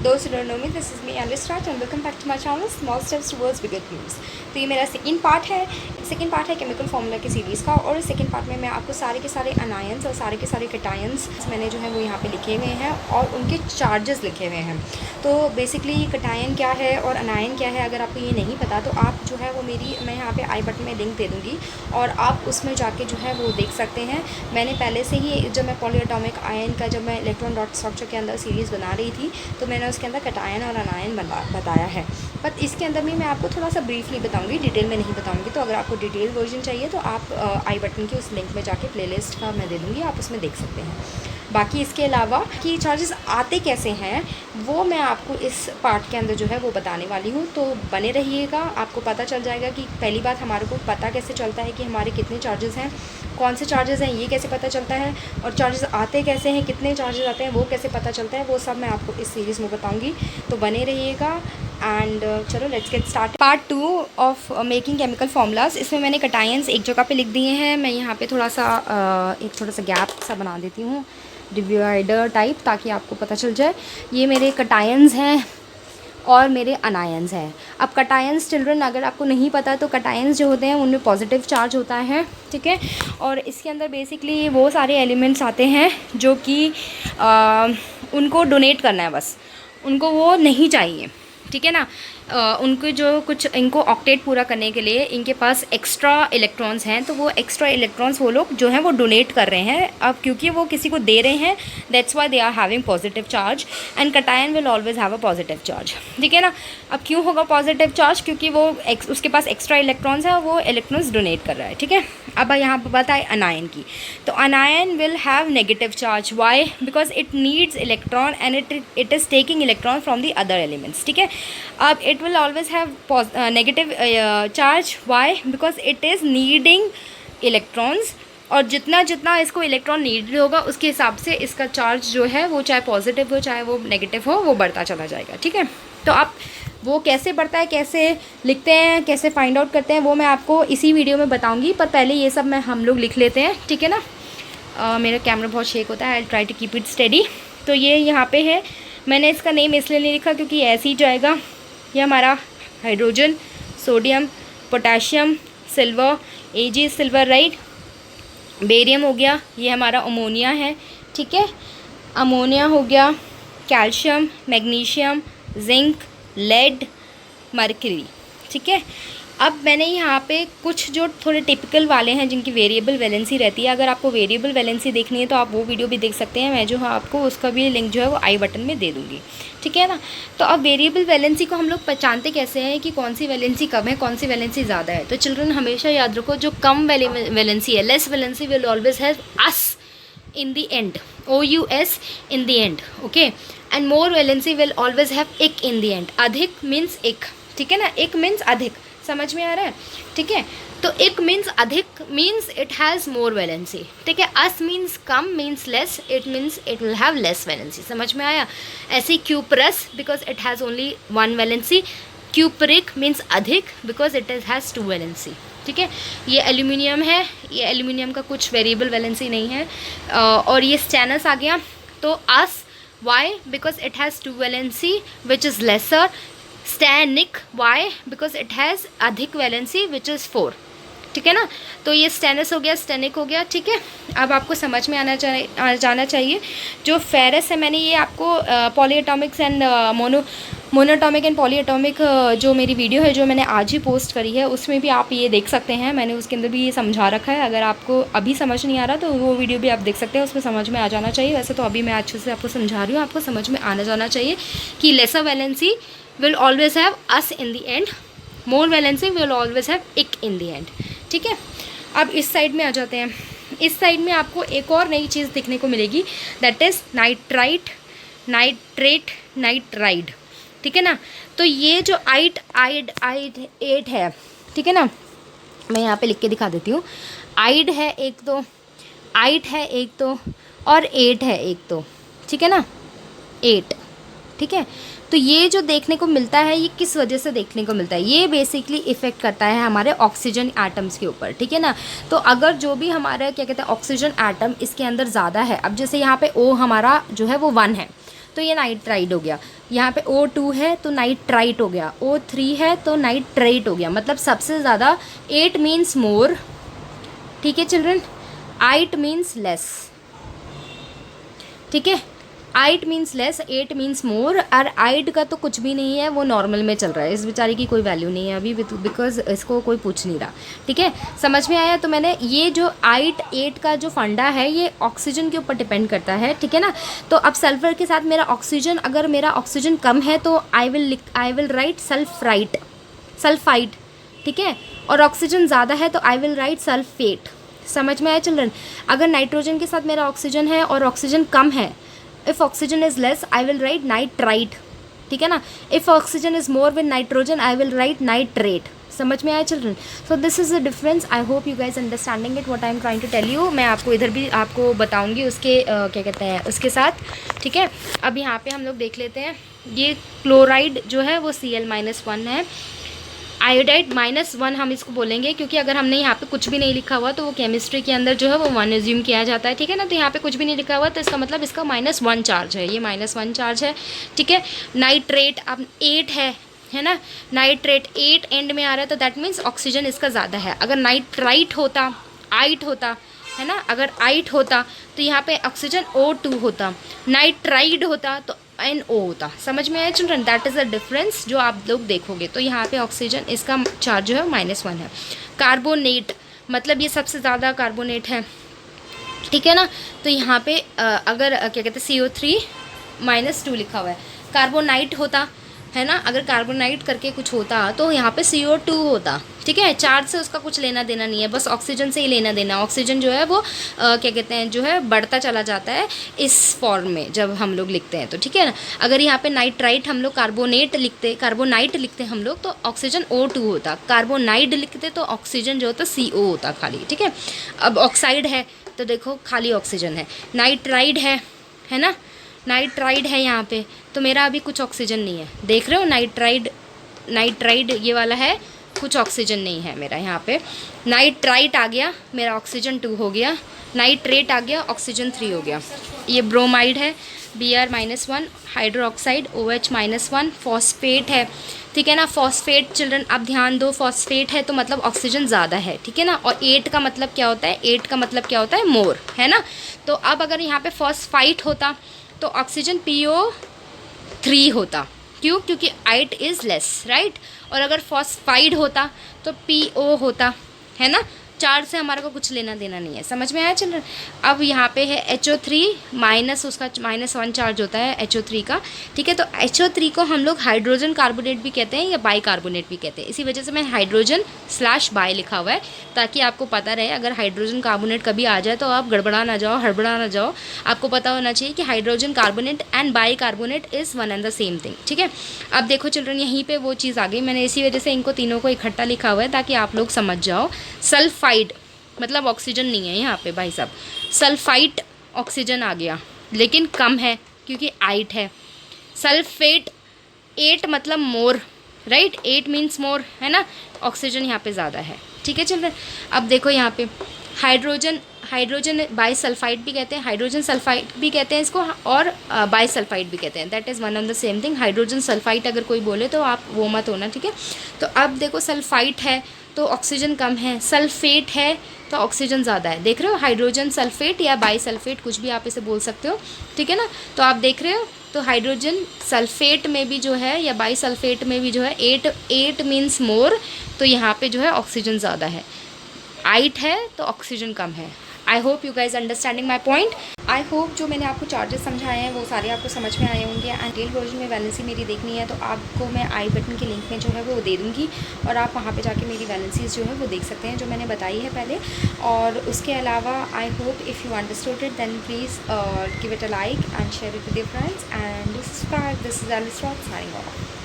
Those who don't know me, this is me Alistra and welcome back to my channel Small Steps Towards Bigger Dreams। तो ये मेरा second part है chemical formula की series का। और second part में मैं आपको सारे के सारे अनायंस और सारे के सारे कटायंस मैंने जो है वो यहाँ पे लिखे हुए हैं और उनके चार्जेस लिखे हुए हैं। तो बेसिकली कटायन क्या है और अनायन क्या है, अगर आपको ये नहीं पता तो आप जो है वो मैं यहाँ पे आई बटन में लिंक दे दूँगी और आप उसमें जाके जो है वो देख सकते हैं। मैंने पहले से ही जब मैं पॉलीएटॉमिक आयन का जब मैं इलेक्ट्रॉन डॉट स्ट्रक्चर के अंदर सीरीज़ बना रही थी तो मैंने उसके अंदर कटायन और अनायन बताया है। बट इसके अंदर भी मैं आपको थोड़ा सा ब्रीफली बताऊंगी, डिटेल में नहीं बताऊंगी। तो अगर आपको डिटेल वर्जन चाहिए तो आप आई बटन की उस लिंक में जाके प्लेलिस्ट का मैं दे दूँगी, आप उसमें देख सकते हैं। बाकी इसके अलावा कि चार्जेस आते कैसे हैं वो मैं आपको इस पार्ट के अंदर जो है वो बताने वाली हूँ। तो बने रहिएगा, आपको पता चल जाएगा कि पहली बात हमारे को पता कैसे चलता है कि हमारे कितने चार्जेस हैं, कौन से चार्जेस हैं ये कैसे पता चलता है, और चार्जेस आते कैसे हैं, कितने चार्जेस आते हैं वो कैसे पता चलता है, वो सब मैं आपको इस सीरीज़ में बताऊँगी। तो बने रहिएगा एंड चलो let's get start. Part 2 of making chemical formulas. इसमें मैंने कटायंस एक जगह पे लिख दिए हैं। मैं यहाँ पे थोड़ा सा एक छोटा सा गैप सा बना देती हूँ डिवाइडर टाइप, ताकि आपको पता चल जाए। ये मेरे कटायंस हैं और मेरे अनायंस हैं। अब कटायंस चिल्ड्रन अगर आपको नहीं पता तो कटायंस जो होते हैं उनमें पॉजिटिव चार्ज होता है, ठीक है। और इसके अंदर बेसिकली वो सारे एलिमेंट्स आते हैं जो कि उनको डोनेट करना है, बस उनको वो नहीं चाहिए, ठीक है ना। उनको जो कुछ इनको ऑक्टेट पूरा करने के लिए इनके पास एक्स्ट्रा इलेक्ट्रॉन्स हैं, तो वो एक्स्ट्रा इलेक्ट्रॉन्स वो लोग जो हैं वो डोनेट कर रहे हैं। अब क्योंकि वो किसी को दे रहे हैं that's why they are having positive charge and cation will always have a positive charge, ठीक है ना। अब क्यों होगा पॉजिटिव चार्ज? क्योंकि वो उसके पास एक्स्ट्रा इलेक्ट्रॉन्स है और वो इलेक्ट्रॉन्स डोनेट कर रहा है, ठीक है। अब यहाँ पर बात आए अनायन की, तो anion will have negative charge. Why? Because it needs electron and it is taking electron from the other elements, ठीक है। अब it will always have negative charge. Why? Because it is needing electrons, और जितना जितना इसको electron need होगा उसके हिसाब से इसका चार्ज जो है वो चाहे पॉजिटिव हो चाहे वो नेगेटिव हो वो बढ़ता चला जाएगा, ठीक है। तो आप वो कैसे बढ़ता है, कैसे लिखते हैं, कैसे फाइंड आउट करते हैं वो मैं आपको इसी वीडियो में बताऊंगी। पर पहले ये सब हम लोग लिख लेते हैं, ठीक है ना। मेरा कैमरा बहुत शेक होता है, I try to keep it steady. तो ये यहाँ पे है, मैंने इसका नेम इसलिए नहीं लिखा क्योंकि ऐसे ही जाएगा। ये हमारा hydrogen, sodium, potassium, silver, Ag silver, right. Barium हो गया, ये हमारा अमोनिया है, ठीक है। अमोनिया हो गया, calcium, magnesium, zinc, lead, mercury, ठीक है। अब मैंने यहाँ पे कुछ जो थोड़े टिपिकल वाले हैं जिनकी वेरिएबल वैलेंसी रहती है, अगर आपको वेरिएबल वैलेंसी देखनी है तो आप वो वीडियो भी देख सकते हैं। मैं जो है आपको उसका भी लिंक जो है वो आई बटन में दे दूँगी, ठीक है ना। तो अब वेरिएबल वैलेंसी को हम लोग पहचानते कैसे हैं कि कौन सी वैलेंसी कम है, कौन सी वैलेंसी ज़्यादा है। तो चिल्ड्रन हमेशा याद रखो, जो कम वैलेंसी है, less valency will always have us in the end, OUS in the end, okay, and more valency will always have ik in the end। अधिक means एक, ठीक है ना। एक means अधिक, समझ में आ रहा है, ठीक है। तो एक means अधिक means it has more valency, ठीक है। us means come means less, it means it will have less valency, समझ में आया। ऐसे cuprous because it has only one valency, cupric means अधिक because it has two valency, ठीक है। ये एल्यूमिनियम है, ये एल्यूमिनियम का कुछ वेरिएबल वैलेंसी नहीं है। और ये स्टेनस आ गया, तो अस, why? Because it has two valency which is lesser. Stannic, why? Because it has अधिक वैलेंसी विच इज़ 4, ठीक है ना। तो ये स्टेनस हो गया, स्टेनिक हो गया, ठीक है। अब आपको समझ में आ जाना चाहिए। जो फेरस है, मैंने ये आपको पॉलीएटॉमिक्स एंड मोनोटॉमिक एंड पॉलीएटॉमिक जो मेरी वीडियो है जो मैंने आज ही पोस्ट करी है उसमें भी आप ये देख सकते हैं। मैंने उसके अंदर भी ये समझा रखा है। अगर आपको अभी समझ नहीं आ रहा तो वो वीडियो भी आप देख सकते हैं, उसमें समझ में आ जाना चाहिए। वैसे तो अभी मैं अच्छे से आपको समझा रही हूँ, आपको समझ में आना जाना चाहिए कि lesser valency will always have ous in the end, more valency will always have ic in the and, ठीक है। अब इस साइड में आ जाते हैं। इस साइड में आपको एक और नई चीज़ देखने को मिलेगी, that is nitrite, nitrate, nitride, ठीक है ना। तो ये जो आइड एट है, ठीक है ना, मैं यहाँ पे लिख के दिखा देती हूँ। आइड है एक तो, आइट है एक तो, और एट है एक तो, ठीक है ना, 8, ठीक है। तो ये जो देखने को मिलता है ये किस वजह से देखने को मिलता है? ये बेसिकली इफ़ेक्ट करता है हमारे ऑक्सीजन एटम्स के ऊपर, ठीक है ना। तो अगर जो भी हमारा क्या कहते हैं ऑक्सीजन एटम इसके अंदर ज़्यादा है, अब जैसे यहाँ पे O हमारा जो है वो 1 है, तो ये नाइट्राइड हो गया। यहाँ पे O2 है तो नाइट्राइट हो गया, O3 है तो नाइट्रेट हो गया। मतलब सबसे ज़्यादा 8 मीन्स मोर, ठीक है चिल्ड्रन, 8 मीन्स लेस, ठीक है, 8 मीन्स लेस, 8 मीन्स मोर। और 8 का तो कुछ भी नहीं है, वो नॉर्मल में चल रहा है, इस बेचारे की कोई वैल्यू नहीं है अभी, बिकॉज इसको कोई पूछ नहीं रहा, ठीक है, समझ में आया। तो मैंने ये जो 8 का जो फंडा है ये ऑक्सीजन के ऊपर डिपेंड करता है, ठीक है ना। तो अब सल्फर के साथ मेरा ऑक्सीजन, अगर मेरा ऑक्सीजन कम है तो आई विल राइट सल्फाइड, ठीक है, और ऑक्सीजन ज़्यादा है तो आई विल राइट सल्फेट। समझ में आया चिल्ड्रन। अगर नाइट्रोजन के साथ मेरा ऑक्सीजन है और ऑक्सीजन कम है, if oxygen is less I will write nitrite, ठीक है ना। If oxygen is more with nitrogen I will write nitrate. समझ में आया children. So this is the difference. I hope you guys understanding it what I am trying to tell you. मैं आपको इधर भी आपको बताऊंगी उसके क्या कहते हैं उसके साथ, ठीक है। अब यहाँ पे हम लोग देख लेते हैं, ये क्लोराइड जो है वो Cl-1 है, आयोडाइड -1 हम इसको बोलेंगे, क्योंकि अगर हमने यहाँ पे कुछ भी नहीं लिखा हुआ तो वो केमिस्ट्री के अंदर जो है वो 1 एज्यूम किया जाता है, ठीक है ना। तो यहाँ पे कुछ भी नहीं लिखा हुआ तो इसका मतलब इसका -1 चार्ज है, ये -1 चार्ज है, ठीक है। नाइट्रेट अब 8 है ना, नाइट्रेट 8 एंड में आ रहा है तो दैट मीन्स ऑक्सीजन इसका ज़्यादा है। अगर नाइट्राइट होता, आइट होता है ना, अगर आइट होता तो यहाँ पे ऑक्सीजन O2 होता, नाइट्राइड होता तो NO होता। समझ में आया children. That is the difference जो आप लोग देखोगे। तो यहाँ पे ऑक्सीजन इसका चार्ज जो है -1 है। कार्बोनेट मतलब ये सबसे ज़्यादा कार्बोनेट है, ठीक है ना। तो यहाँ पे अगर क्या कहते हैं CO3-2 लिखा हुआ है, कार्बोनाइट होता है ना, अगर कार्बोनाइट करके कुछ होता तो यहाँ पे CO2 होता, ठीक है। चार्ज से उसका कुछ लेना देना नहीं है, बस ऑक्सीजन से ही लेना देना। ऑक्सीजन जो है वो क्या कहते हैं जो है बढ़ता चला जाता है इस फॉर्म में जब हम लोग लिखते हैं तो, ठीक है ना। अगर यहाँ पे नाइट्राइट हम लोग कार्बोनाइट लिखते हम लोग तो ऑक्सीजन O2 होता, कार्बोनाइड लिखते तो ऑक्सीजन जो होता CO होता खाली, ठीक है। अब ऑक्साइड है तो देखो खाली ऑक्सीजन है, नाइट्राइड है ना, नाइट्राइड है यहाँ पे तो मेरा अभी कुछ ऑक्सीजन नहीं है, देख रहे हो। नाइट्राइड ये वाला है, कुछ ऑक्सीजन नहीं है मेरा यहाँ पे। नाइट्राइट आ गया, मेरा ऑक्सीजन 2 हो गया, नाइट्रेट आ गया, ऑक्सीजन 3 हो गया। ये ब्रोमाइड है, Br-1, हाइड्रोक्साइड OH-1, फॉस्फेट है, ठीक है ना। फॉस्फेट चिल्ड्रन अब ध्यान दो, फॉस्फेट है तो मतलब ऑक्सीजन ज़्यादा है, ठीक है ना। और 8 का मतलब क्या होता है, 8 का मतलब क्या होता है, मोर, है ना। तो अब अगर यहाँ पे फॉस्फाइट होता तो ऑक्सीजन PO3 होता, क्यों, क्योंकि 8 इज़ लेस, राइट। और अगर फॉस्फाइड होता तो PO होता, है ना। चार्ज से हमारे को कुछ लेना देना नहीं है। समझ में आया चिल्ड्रन। अब यहाँ पे है HO3 माइनस, उसका -1 चार्ज होता है HO3 का, ठीक है। तो HO3 को हम लोग हाइड्रोजन कार्बोनेट भी कहते हैं या बाई कार्बोनेट भी कहते हैं, इसी वजह से मैं हाइड्रोजन/बाई लिखा हुआ है ताकि आपको पता रहे। अगर हाइड्रोजन कार्बोनेट कभी आ जाए तो आप गड़बड़ा ना जाओ, हड़बड़ा ना जाओ। आपको पता होना चाहिए कि hydrogen carbonate and by carbonate is one and the same thing, ठीक है। अब देखो चिल्ड्रन यहीं पर वो चीज़ आ गई, मैंने इसी वजह से इनको तीनों को इकट्ठा लिखा हुआ है ताकि आप लोग समझ जाओ। सल्फाइड मतलब ऑक्सीजन नहीं है यहाँ पे भाई साहब, सल्फाइट ऑक्सीजन आ गया लेकिन कम है क्योंकि आइट है। सल्फेट 8 मतलब मोर, राइट, 8 मीन्स मोर, है ना। ऑक्सीजन यहाँ पे ज़्यादा है, ठीक है चिल्ड्रन। अब देखो यहाँ पे हाइड्रोजन बाईसल्फाइड भी कहते हैं, हाइड्रोजन सल्फाइड भी कहते हैं इसको, और बाईसल्फाइड भी कहते हैं। That is one of the same thing. Hydrogen sulphide अगर कोई बोले तो आप वो मत होना, ठीक है। तो अब देखो सल्फाइट है तो ऑक्सीजन कम है, सल्फेट है तो ऑक्सीजन ज़्यादा है। देख रहे हो, हाइड्रोजन सल्फेट या बाईसल्फेट कुछ भी आप इसे बोल सकते हो, ठीक है ना। तो आप देख रहे हो तो हाइड्रोजन सल्फेट में भी जो है या बाईसल्फेट में भी जो है 8 मीन्स मोर, तो यहाँ पे जो है ऑक्सीजन ज़्यादा है। आइट है तो ऑक्सीजन कम है। आई hope you guys understanding my point. I hope जो मैंने आपको चार्जेस समझाए हैं वो सारे आपको समझ में आए होंगे। एंड डिटेल वर्जन में वैलेंसी मेरी देखनी है तो आपको मैं आई बटन के लिंक में जो है वो दे दूँगी और आप वहाँ पे जाके मेरी वैलेंसीज जो है वो देख सकते हैं जो मैंने बताई है पहले। और उसके अलावा I hope if you understood it then please give it a like and share it with your friends and subscribe. This is Alice Rock signing of.